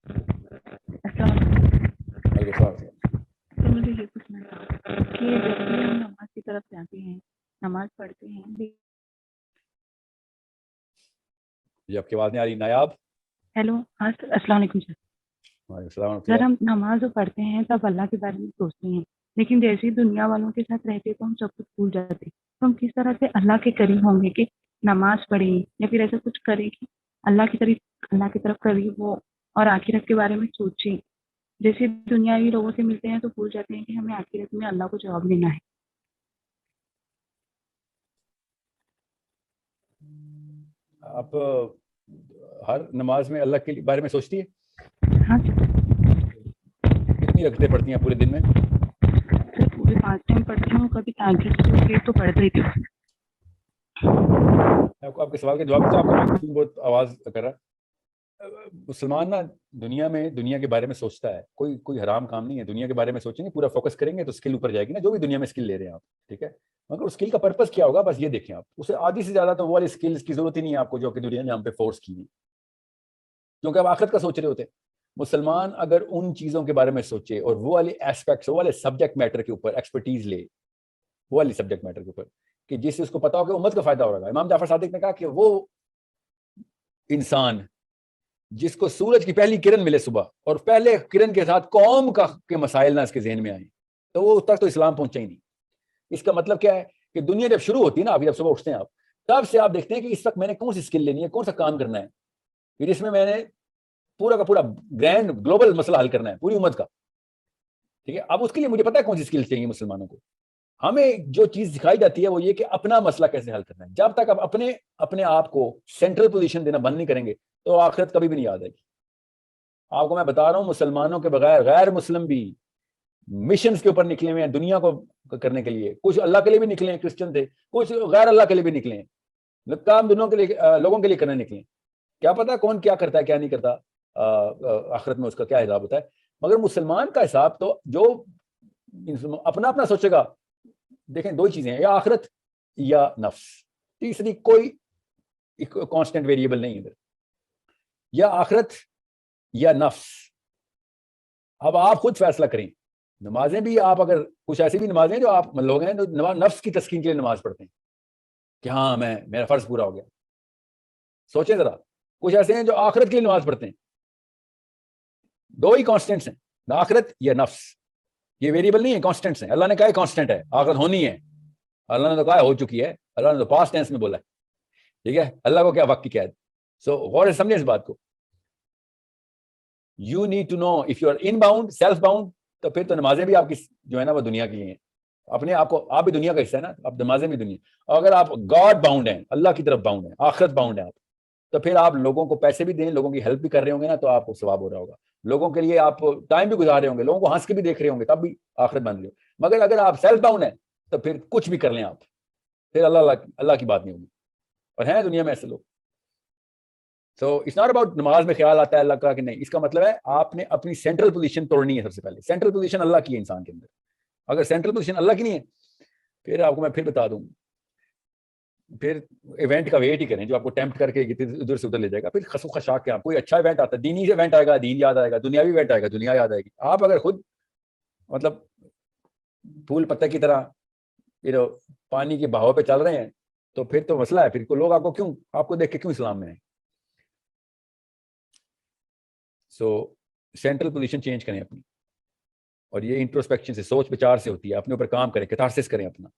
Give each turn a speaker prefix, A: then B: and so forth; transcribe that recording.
A: السلام علیکم۔
B: وعلیکم السلام۔
A: تو مجھے یہ پوچھنا تھا کہ جب بھی ہم نماز کی طرف جاتے ہیں، نماز پڑھتے ہیں،
B: جی آپ کی آواز نہیں آ رہی نایاب۔
A: ہیلو، ہاں سر، السلام علیکم سر۔
B: وعلیکم السلام ورحمۃ
A: سر
B: اللہ۔
A: ہم نماز پڑھتے ہیں تب اللہ کے بارے میں سوچتے ہیں، لیکن جیسے ہی دنیا والوں کے ساتھ رہتے تو ہم سب کچھ بھول جاتے ہیں۔ تو ہم کس طرح سے اللہ کے قریب ہوں گے کہ نماز پڑھیں یا پھر ایسا کچھ کریں کہ اللہ کی طرف قریب ہو اور آخرت کے بارے میں سوچیں؟ جیسے دنیاوی لوگوں سے ملتے ہیں تو بھول جاتے ہیں کہ ہمیں آخرت میں اللہ کو جواب دینا ہے۔
B: آپ ہر نماز میں اللہ کے بارے میں سوچتی ہے؟
A: ہاں سر،
B: کتنی رکعتیں پڑھتی ہیں پورے دن میں؟
A: سر پورے 5 ٹائم پڑھتی ہوں، کبھی تہجد سے اٹھ کے تو پڑھ رہی تھی۔
B: میں آپ کو آپ کے سوال کا جواب دیتا ہوں، آپ کا مائک بہت آواز کر رہا ہے۔ مسلمان نا دنیا کے بارے میں سوچتا ہے، کوئی حرام کام نہیں ہے، دنیا کے بارے میں سوچیں گے، پورا فوکس کریں گے تو اسکل اوپر جائے گی نا، جو بھی دنیا میں اسکل لے رہے ہیں آپ، ٹھیک ہے، مگر اسکل کا پرپس کیا ہوگا بس یہ دیکھیں آپ، اسے آدھی سے زیادہ تو وہ والی اسکلز کی ضرورت ہی نہیں ہے آپ کو جو کہ دنیا نے ہم پہ فورس کی ہوئی، کیونکہ آپ آخرت کا سوچ رہے ہوتے ہیں۔ مسلمان اگر ان چیزوں کے بارے میں سوچے اور وہ والے ایسپیکٹس، وہ والے سبجیکٹ میٹر کے اوپر ایکسپرٹیز لے، وہ والی سبجیکٹ میٹر کے اوپر کہ جس سے اس کو پتا ہو کہ امت کا فائدہ ہو رہا ہے۔ امام جعفر صادق نے کہا کہ وہ انسان جس کو سورج کی پہلی کرن ملے صبح اور پہلے کرن کے ساتھ قوم کے مسائل نہ اس کے ذہن میں آئیں تو وہ تک تو اسلام پہنچا ہی نہیں۔ اس کا مطلب کیا ہے کہ دنیا جب شروع ہوتی ہے نا، ابھی جب صبح اٹھتے ہیں آپ، تب سے آپ دیکھتے ہیں کہ اس وقت میں نے کون سی اسکل لینی ہے، کون سا کام کرنا ہے جس میں نے پورا کا پورا گرینڈ گلوبل مسئلہ حل کرنا ہے پوری امت کا، ٹھیک ہے۔ اب اس کے لیے مجھے پتا ہے کون سی اسکل چاہیے مسلمانوں کو۔ ہمیں جو چیز دکھائی جاتی ہے وہ یہ کہ اپنا مسئلہ کیسے حل کرنا ہے۔ جب تک آپ اپنے آپ کو سینٹرل پوزیشن دینا بند نہیں کریں گے تو آخرت کبھی بھی نہیں یاد آئے گی۔ آپ کو میں بتا رہا ہوں، مسلمانوں کے بغیر غیر مسلم بھی مشنز کے اوپر نکلے ہوئے ہیں دنیا کو کرنے کے لیے، کچھ اللہ کے لیے بھی نکلے ہیں، کرسچن تھے، کچھ غیر اللہ کے لیے بھی نکلے ہیں، کام دنوں کے لیے لوگوں کے لیے کرنے نکلے۔ کیا پتا کون کیا کرتا ہے کیا نہیں کرتا، آخرت میں اس کا کیا حساب ہوتا ہے، مگر مسلمان کا حساب تو جو اپنا اپنا سوچے گا۔ دیکھیں دو چیزیں ہیں، یا آخرت یا نفس، تیسری کوئی کانسٹنٹ ویریبل نہیں ہے، یا آخرت یا نفس۔ اب آپ خود فیصلہ کریں۔ نمازیں بھی آپ اگر کچھ ایسی بھی نمازیں جو آپ لوگ ہیں جو نفس کی تسکین کے لیے نماز پڑھتے ہیں کہ ہاں میرا فرض پورا ہو گیا، سوچیں ذرا۔ کچھ ایسے ہیں جو آخرت کے لیے نماز پڑھتے ہیں۔ دو ہی کانسٹنٹس ہیں، نہ آخرت یا نفس، یہ ویریبل نہیں ہے، کانسٹنٹس ہیں۔ اللہ نے کہا ہے کانسٹنٹ ہے، آخرت ہونی ہے، اللہ نے تو کہا ہو چکی ہے، اللہ نے تو پاسٹ ٹینس میں بولا ہے، ٹھیک ہے۔ اللہ کو کیا وقت کی قید۔ سو غور سے سمجھیں اس بات کو۔ You need to know if you are in bound self bound, تو پھر تو نمازیں بھی آپ کی جو ہے نا وہ دنیا کے لیے ہیں، اپنے آپ کو، آپ بھی دنیا کا حصہ ہے نا، آپ نمازیں بھی دنیا۔ اور اگر آپ گاڈ باؤنڈ ہیں، اللہ کی طرف باؤنڈ ہیں، آخرت باؤنڈ ہیں آپ، تو پھر آپ لوگوں کو پیسے بھی دیں، لوگوں کی ہیلپ بھی کر رہے ہوں گے نا، تو آپ کو ثواب ہو رہا ہوگا۔ لوگوں کے لیے آپ ٹائم بھی گزار رہے ہوں گے، لوگوں کو ہنس کے بھی دیکھ رہے ہوں گے، تب بھی آخرت بن رہی ہو۔ مگر اگر آپ سیلف باؤنڈ ہیں تو پھر کچھ بھی کر لیں آپ، پھر اللہ کی بات نہیں ہوگی۔ اور ہیں دنیا میں ایسے لوگ۔ سو اٹس ناٹ اباؤٹ نماز میں خیال آتا ہے اللہ کا کہ نہیں، اس کا مطلب ہے آپ نے اپنی سینٹرل پوزیشن توڑنی ہے۔ سب سے پہلے سینٹرل پوزیشن اللہ کی ہے انسان کے اندر۔ اگر سینٹرل پوزیشن اللہ کی نہیں ہے، پھر آپ کو میں پھر بتا دوں، پھر ایونٹ کا ویٹ ہی کریں جو آپ کو ٹیمپٹ کر کے ادھر سے ادھر لے جائے گا۔ پھر خسو خشاک کے آپ کوئی اچھا ایونٹ آتا ہے، دینی ایونٹ آئے گا، دین یاد آئے گا، دنیاوی ایونٹ آئے گا، دنیا یاد آئے گی۔ آپ اگر خود مطلب پھول پتے کی طرح پانی کے بہاؤ پہ چل رہے ہیں تو پھر تو مسئلہ ہے، پھر کو لوگ آپ کو دیکھ کے کیوں اسلام میں آئے۔ سو سینٹرل پوزیشن چینج کریں اپنی، اور یہ انٹروسپیکشن سے، سوچ بچار سے ہوتی ہے۔ اپنے اوپر کام کریں، کیتھارسس کریں اپنا،